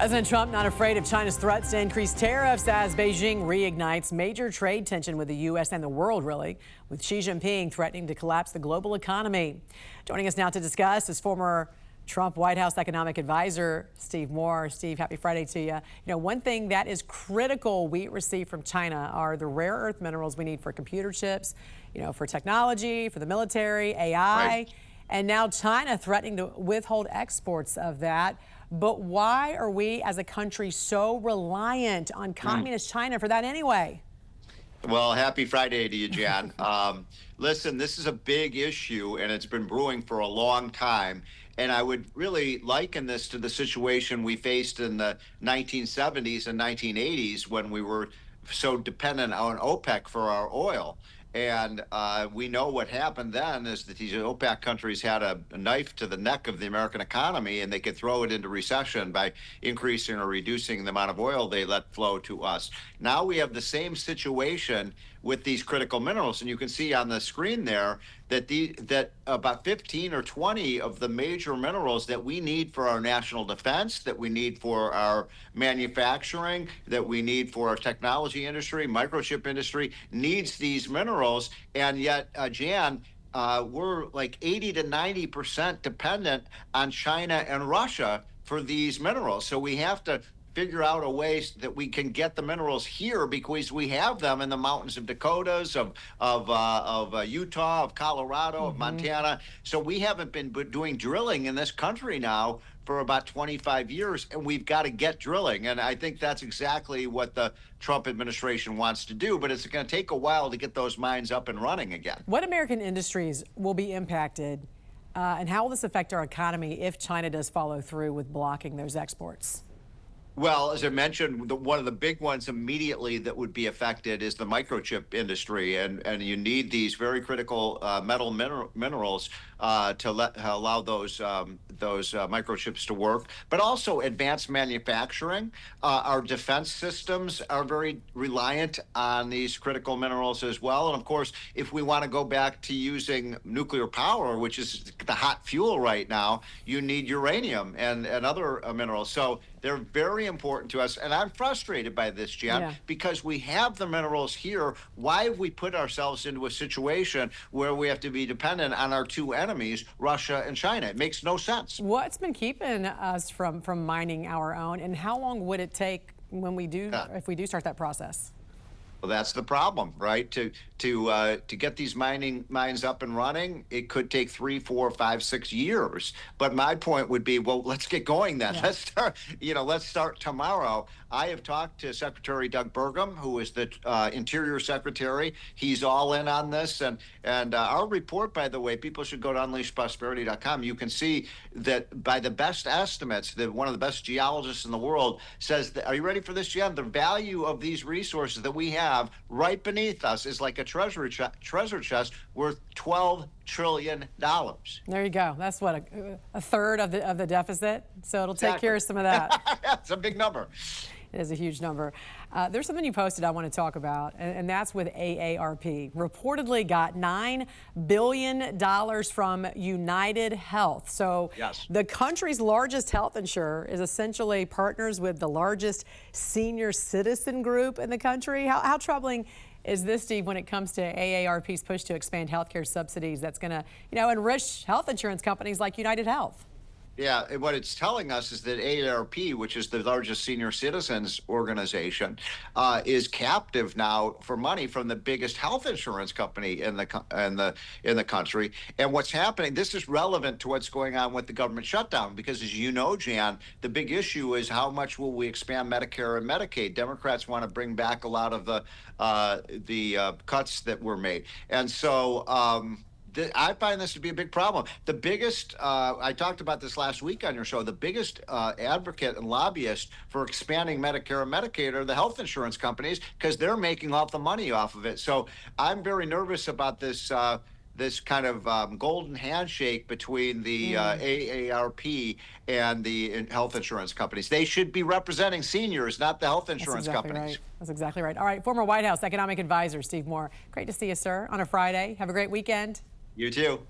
President Trump not afraid of China's threats to increase tariffs as Beijing reignites major trade tension with the U.S. and the world, really, with Xi Jinping threatening to collapse the global economy. Joining us now to discuss is former Trump White House economic advisor Steve Moore. Steve, happy Friday to you. You know, one thing that is critical we receive from China are the rare earth minerals we need for computer chips, you know, for technology, for the military, AI, right. And now China threatening to withhold exports of that. But why are we as a country so reliant on communist China for that anyway? Well, happy Friday to you, Jan. Listen, this is a big issue, and it's been brewing for a long time. And I would really liken this to the situation we faced in the 1970s and 1980s when we were so dependent on OPEC for our oil. And we know what happened then is that these OPEC countries had a knife to the neck of the American economy, and they could throw it into recession by increasing or reducing the amount of oil they let flow to us. Now we have the same situation with these critical minerals, and you can see on the screen there that about 15 or 20 of the major minerals that we need for our national defense, that we need for our manufacturing, that we need for our technology industry, microchip industry, needs these minerals. And yet, Jan, we're like 80 to 90% dependent on China and Russia for these minerals. So we have to figure out a way that we can get the minerals here because we have them in the mountains of Dakotas, of Utah, of Colorado, of Montana. So we haven't been doing drilling in this country now for about 25 years, and we've got to get drilling. And I think that's exactly what the Trump administration wants to do, but it's going to take a while to get those mines up and running again. What American industries will be impacted, and how will this affect our economy if China does follow through with blocking those exports? Well, as I mentioned, one of the big ones immediately that would be affected is the microchip industry, and you need these very critical metal minerals to allow those microchips to work. But also advanced manufacturing. Our defense systems are very reliant on these critical minerals as well. And of course, if we want to go back to using nuclear power, which is the hot fuel right now, you need uranium and other minerals. So they're very important to us, and I'm frustrated by this, Jan, because we have the minerals here. Why have we put ourselves into a situation where we have to be dependent on our two enemies, Russia and China? It makes no sense. What's been keeping us from mining our own, and how long would it take when we do, if we do start that process? Well, that's the problem, right? To get these mines up and running, it could take 3, 4, 5, 6 years. But my point would be, well, let's get going then. Let's start. Let's start tomorrow. I have talked to Secretary Doug Burgum, who is the Interior Secretary. He's all in on this, and our report, by the way, people should go to unleashprosperity.com. You can see that by the best estimates, that one of the best geologists in the world says that, are you ready for this, Jen? The value of these resources that we have right beneath us is like a treasure chest worth $12 trillion. There you go. That's what, a third of the deficit. So it'll take care of some of that. That's a big number. It is a huge number. There's something you posted I want to talk about, and that's with AARP. Reportedly got $9 billion from United Health. So the country's largest health insurer is essentially partners with the largest senior citizen group in the country. How troubling is this, Steve, when it comes to AARP's push to expand healthcare subsidies that's going to, enrich health insurance companies like United Health? Yeah, and what it's telling us is that AARP, which is the largest senior citizens organization, is captive now for money from the biggest health insurance company in the country. And what's happening, this is relevant to what's going on with the government shutdown, because as you know, Jan, the big issue is how much will we expand Medicare and Medicaid. Democrats want to bring back a lot of the cuts that were made. And so I find this to be a big problem. The biggest, I talked about this last week on your show, the biggest advocate and lobbyist for expanding Medicare and Medicaid are the health insurance companies, because they're making all the money off of it. So I'm very nervous about this this kind of golden handshake between the AARP and the health insurance companies. They should be representing seniors, not the health insurance companies. Right. That's exactly right. All right, former White House economic advisor Steve Moore. Great to see you, sir, on a Friday. Have a great weekend. You too.